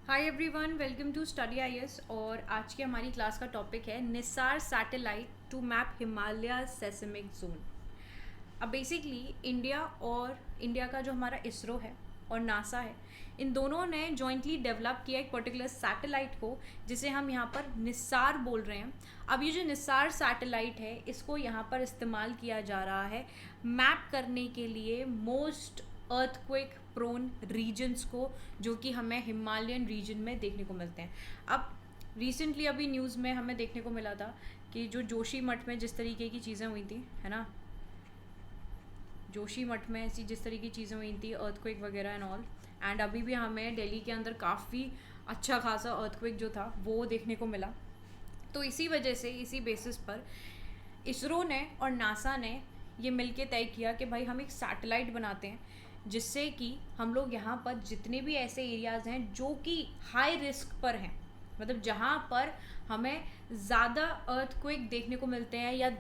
Hi everyone, welcome to Study IAS. और आज की हमारी क्लास का टॉपिक है NISAR satellite to map Himalaya seismic zone. अब बेसिकली इंडिया का जो हमारा इसरो है और नासा है, इन दोनों ने जॉइंटली डेवलप किया एक पर्टिकुलर सैटेलाइट को, जिसे हम यहाँ पर निसार बोल रहे हैं। अब ये जो निसार सैटेलाइट है, इसको यहाँ पर इस्तेमाल किया जा रहा है मैप करने के लिए मोस्ट अर्थक्वेक प्रोन रीजन्स को, जो कि हमें हिमालयन रीजन में देखने को मिलते हैं। अब रिसेंटली अभी न्यूज़ में हमें देखने को मिला था कि जो जोशी मठ में जिस तरीके की चीज़ें हुई थी, है ना, जोशी मठ में ऐसी जिस तरीके की चीज़ें हुई थी, अर्थक्वेक वगैरह एंड ऑल। एंड अभी भी हमें दिल्ली के अंदर काफ़ी अच्छा खासा अर्थक्वेक जो था वो देखने को मिला। तो इसी वजह से, इसी बेसिस पर इसरो ने और नासा ने ये मिलके तय किया कि भाई हम एक सैटेलाइट बनाते हैं, जिससे कि हम लोग यहाँ पर जितने भी ऐसे एरियाज़ हैं जो कि हाई रिस्क पर हैं, मतलब जहाँ पर हमें ज़्यादा अर्थक्वेक देखने को मिलते हैं या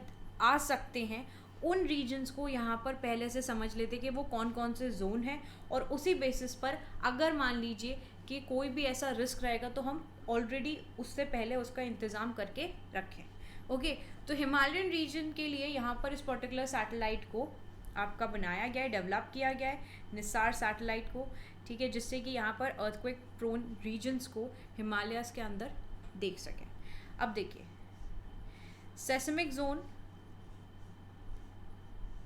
आ सकते हैं, उन रीजन्स को यहाँ पर पहले से समझ लेते कि वो कौन कौन से जोन हैं, और उसी बेसिस पर अगर मान लीजिए कि कोई भी ऐसा रिस्क रहेगा तो हम ऑलरेडी उससे पहले उसका इंतज़ाम करके रखें। ओके, तो हिमालयन रीजन के लिए यहाँ पर इस पर्टिकुलर सैटेलाइट को आपका बनाया गया है, डेवलप किया गया है, निसार सैटेलाइट को, ठीक है, जिससे कि यहाँ पर अर्थक्वेक प्रोन रीजन्स को हिमालयस के अंदर देख सकें। अब देखिए सेस्मिक जोन,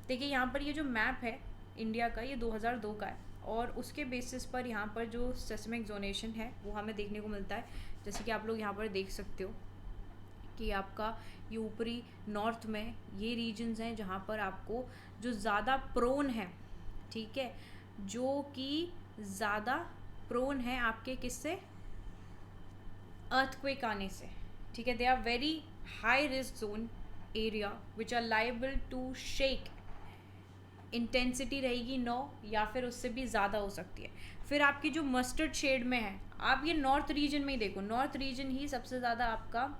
देखिए यहाँ पर ये जो मैप है इंडिया का, ये 2002 का है, और उसके बेसिस पर यहाँ पर जो सेस्मिक जोनेशन है वो हमें देखने को मिलता है। जैसे कि आप लोग यहाँ पर देख सकते हो कि आपका ये ऊपरी नॉर्थ में ये रीजन्स हैं जहाँ पर आपको जो ज़्यादा प्रोन है, ठीक है, जो कि ज़्यादा प्रोन है आपके किससे, अर्थक्वेक आने से, ठीक है। They are very high risk zone area which are liable to shake. Intensity रहेगी 9 या फिर उससे भी ज़्यादा हो सकती है। फिर आपकी जो मस्टर्ड शेड में है, आप ये नॉर्थ रीजन में ही देखो, नॉर्थ रीजन ही सबसे ज़्यादा आपका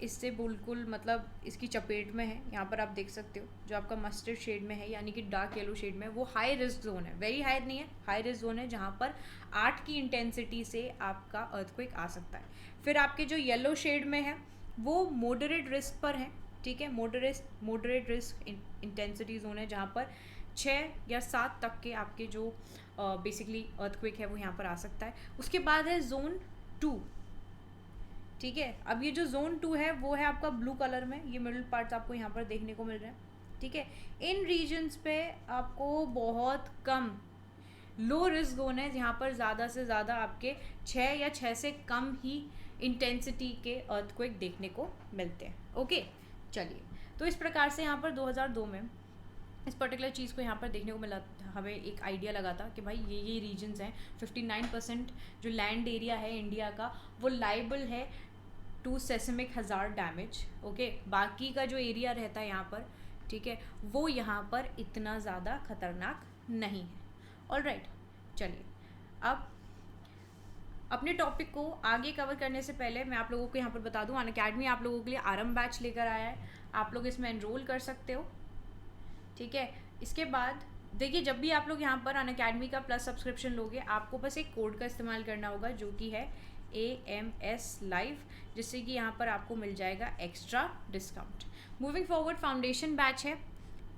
इससे बिल्कुल मतलब इसकी चपेट में है। यहाँ पर आप देख सकते हो जो आपका मस्टर्ड शेड में है, यानी कि डार्क येलो शेड में, वो हाई रिस्क जोन है। वेरी हाई नहीं है, हाई रिस्क जोन है, जहाँ पर 8 की इंटेंसिटी से आपका अर्थक्वेक आ सकता है। फिर आपके जो येलो शेड में है वो मॉडरेट रिस्क पर है, ठीक है, मॉडरेट रिस्क इंटेंसिटी जोन है, जहाँ पर 6 या 7 तक के आपके जो बेसिकली अर्थक्वेक है वो यहाँ पर आ सकता है। उसके बाद है जोन 2, ठीक है। अब ये जो जोन 2 है वो है आपका ब्लू कलर में, ये मिडिल पार्ट्स आपको यहाँ पर देखने को मिल रहे हैं, ठीक है। इन रीजन्स पे आपको बहुत कम लो रिस्क जोन है, जहाँ पर ज़्यादा से ज़्यादा आपके 6 या 6 से कम ही इंटेंसिटी के अर्थक्वेक देखने को मिलते हैं। ओके, चलिए, तो इस प्रकार से यहाँ पर 2002 में इस पर्टिकुलर चीज़ को यहाँ पर देखने को मिला, हमें एक आइडिया लगा था कि भाई ये रीजन्स हैं। 59% जो लैंड एरिया है इंडिया का वो लाइबल है to seismic hazard damage. Okay, बाकी का जो एरिया रहता है यहाँ पर, ठीक है, वो यहाँ पर इतना ज़्यादा खतरनाक नहीं है। ऑलराइट, चलिए, अब अपने टॉपिक को आगे कवर करने से पहले मैं आप लोगों को यहाँ पर बता दूँ, अनअकैडमी आप लोगों के लिए आरंभ बैच लेकर आया है, आप लोग इसमें एनरोल कर सकते हो, ठीक है। इसके बाद देखिए, जब भी आप लोग यहाँ पर अनअकैडमी का प्लस सब्सक्रिप्शन लोगे, आपको बस एक कोड का इस्तेमाल करना होगा जो कि है AMS लाइव, जिससे कि यहाँ पर आपको मिल जाएगा extra discount. Moving forward foundation batch है,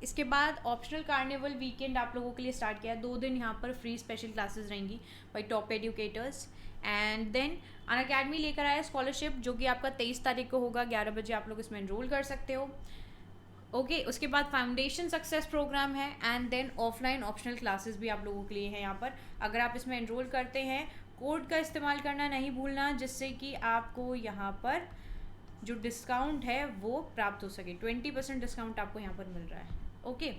इसके बाद ऑप्शनल कार्निवल वीकेंड आप लोगों के लिए स्टार्ट किया है। 2 दिन यहाँ पर फ्री स्पेशल क्लासेस रहेंगी by top educators. And then Unacademy लेकर आया स्कॉलरशिप, जो कि आपका 23 तारीख को होगा, 11 बजे आप लोग इसमें एनरोल कर सकते हो। ओके, उसके बाद फाउंडेशन सक्सेस प्रोग्राम है, and then offline optional classes भी आप लोगों के लिए हैं यहाँ पर। अगर आप इसमें एनरोल करते हैं, कोड का इस्तेमाल करना नहीं भूलना, जिससे कि आपको यहाँ पर जो डिस्काउंट है वो प्राप्त हो सके। 20% डिस्काउंट आपको यहाँ पर मिल रहा है। ओके,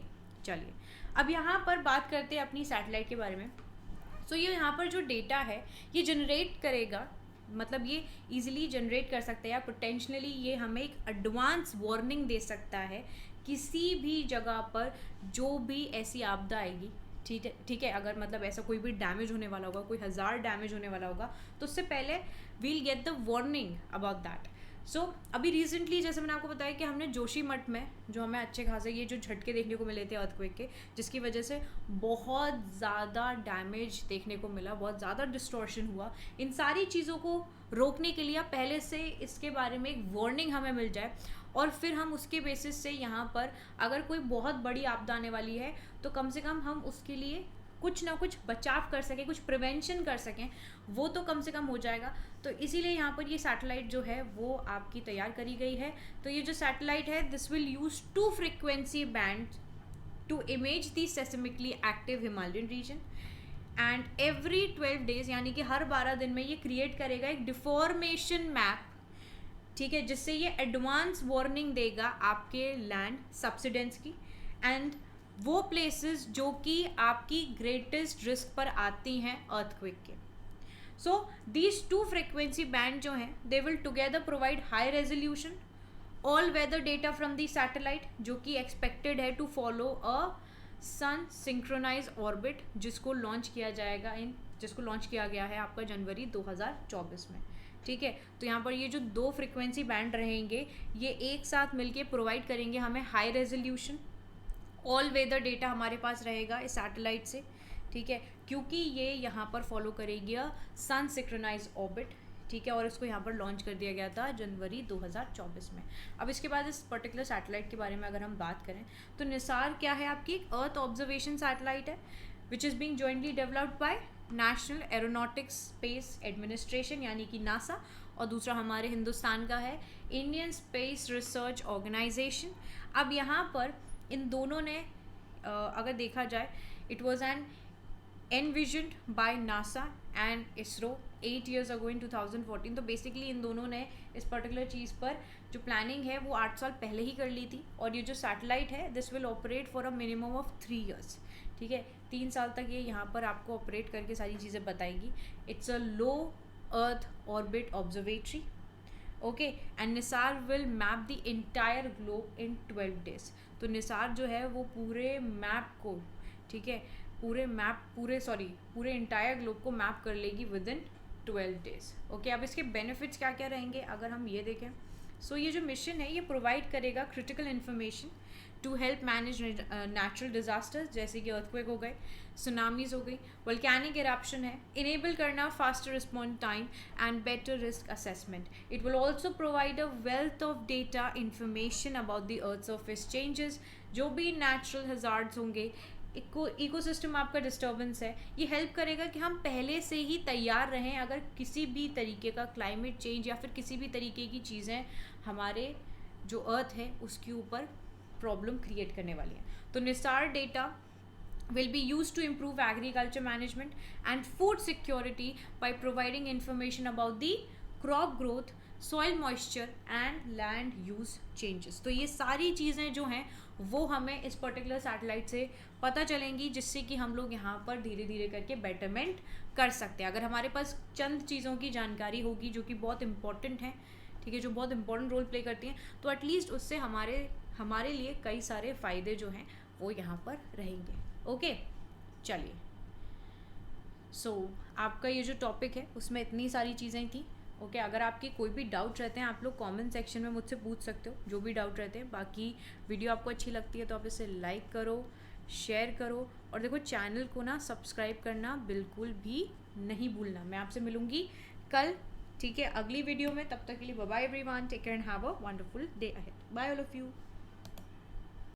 चलिए, अब यहाँ पर बात करते हैं अपनी सैटेलाइट के बारे में। सो ये यहाँ पर जो डेटा है ये जनरेट करेगा, मतलब ये इजीली जनरेट कर सकते हैं, या पोटेंशियली ये हमें एक एडवांस वार्निंग दे सकता है किसी भी जगह पर जो भी ऐसी आपदा आएगी, ठीक है। अगर मतलब ऐसा कोई भी डैमेज होने वाला होगा, कोई हज़ार डैमेज होने वाला होगा, तो उससे पहले we'll get the warning about that. So अभी रिसेंटली जैसे मैंने आपको बताया कि हमने जोशीमठ में जो हमें अच्छे खासे ये जो झटके देखने को मिले थे अर्थक्वेक के, जिसकी वजह से बहुत ज़्यादा डैमेज देखने को मिला, बहुत ज़्यादा डिस्टॉर्शन हुआ, इन सारी चीज़ों को रोकने के लिए पहले से इसके बारे में एक वार्निंग हमें मिल जाए, और फिर हम उसके बेसिस से यहाँ पर अगर कोई बहुत बड़ी आपदा आने वाली है तो कम से कम हम उसके लिए कुछ ना कुछ बचाव कर सकें, कुछ प्रिवेंशन कर सकें, वो तो कम से कम हो जाएगा। तो इसीलिए यहाँ पर ये सैटेलाइट जो है वो आपकी तैयार करी गई है। तो ये जो सैटेलाइट है, this will use 2 frequency band to image the seismically active Himalayan region, and every 12 days यानी कि हर 12 दिन में ये क्रिएट करेगा एक डिफॉर्मेशन मैप, ठीक है, जिससे ये एडवांस वार्निंग देगा आपके लैंड सब्सिडेंस की एंड वो प्लेसेस जो कि आपकी ग्रेटेस्ट रिस्क पर आती हैं अर्थक्वेक के। सो दीज 2 फ्रीक्वेंसी बैंड जो हैं they will together provide high resolution all weather data from the satellite, जो कि एक्सपेक्टेड है to follow a sun synchronize orbit, जिसको लॉन्च किया गया है आपका जनवरी 2024 में, ठीक है। तो यहाँ पर ये जो 2 फ्रीक्वेंसी बैंड रहेंगे ये एक साथ मिलके प्रोवाइड करेंगे हमें high resolution, all weather data हमारे पास रहेगा इस सैटेलाइट से, ठीक है, क्योंकि ये यहाँ पर फॉलो करेगी सन सिंक्रोनाइज ऑर्बिट, ठीक है, और इसको यहाँ पर लॉन्च कर दिया गया था जनवरी 2024 में। अब इसके बाद इस पर्टिकुलर सैटेलाइट के बारे में अगर हम बात करें तो निसार क्या है, आपकी एक अर्थ ऑब्जर्वेशन सैटेलाइट है which is being jointly developed by national aeronautics space administration यानी कि नासा, और दूसरा हमारे हिंदुस्तान का है इंडियन स्पेस रिसर्च ऑर्गेनाइजेशन। अब यहाँ पर इन दोनों ने अगर देखा जाए, it was an envisioned by NASA and ISRO 8 years ago in 2014। तो बेसिकली इन दोनों ने इस पर्टिकुलर चीज़ पर जो प्लानिंग है वो 8 साल पहले ही कर ली थी, और ये जो सैटेलाइट है this will operate for a minimum of 3 years, ठीक है, 3 साल तक ये यहाँ पर आपको ऑपरेट करके सारी चीज़ें बताएगी। It's a low earth orbit observatory, okay, and Nisar will map the entire globe in 12 days। तो निसार जो है वो पूरे मैप को, ठीक है, पूरे इंटायर ग्लोब को मैप कर लेगी विद इन 12 days, ओके। अब इसके बेनिफिट्स क्या क्या रहेंगे अगर हम ये देखें, सो ये जो मिशन है ये प्रोवाइड करेगा critical information to help manage natural disasters, जैसे कि अर्थक्वेक हो गए, सुनामीज हो गई, वोल्केनिक इरप्शन है, इनेबल करना faster respond time and better risk assessment. It will also provide a wealth of data information about the earth surface changes, जो भी नेचुरल हजार्ड्स होंगे, इकोसिस्टम आपका डिस्टर्बेंस है, ये हेल्प करेगा कि हम पहले से ही तैयार रहें अगर किसी भी तरीके का क्लाइमेट चेंज या फिर किसी भी तरीके की चीज़ें हमारे जो अर्थ है उसके ऊपर प्रॉब्लम क्रिएट करने वाली हैं। तो Nisar data will be used to improve agriculture management and food security by providing information about the crop growth, soil moisture and land use changes। तो ये सारी चीज़ें जो हैं वो हमें इस पर्टिकुलर सैटेलाइट से पता चलेंगी, जिससे कि हम लोग यहाँ पर धीरे धीरे करके बेटरमेंट कर सकते हैं। अगर हमारे पास चंद चीज़ों की जानकारी होगी जो कि बहुत इंपॉर्टेंट हैं, ठीक है, जो बहुत इंपॉर्टेंट रोल प्ले करती हैं, तो एटलीस्ट उससे हमारे लिए कई सारे फ़ायदे जो हैं वो यहाँ पर रहेंगे, ओके। चलिए, सो आपका ये जो टॉपिक है उसमें इतनी सारी चीज़ें थी, ओके। अगर आपके कोई भी डाउट रहते हैं आप लोग कमेंट सेक्शन में मुझसे पूछ सकते हो, जो भी डाउट रहते हैं। बाकी वीडियो आपको अच्छी लगती है तो आप इसे लाइक करो, शेयर करो, और देखो चैनल को ना सब्सक्राइब करना बिल्कुल भी नहीं भूलना। मैं आपसे मिलूँगी कल, ठीक है, अगली वीडियो में। तब तक के लिए bye bye everyone, take care and have a wonderful day ahead. Bye all of you.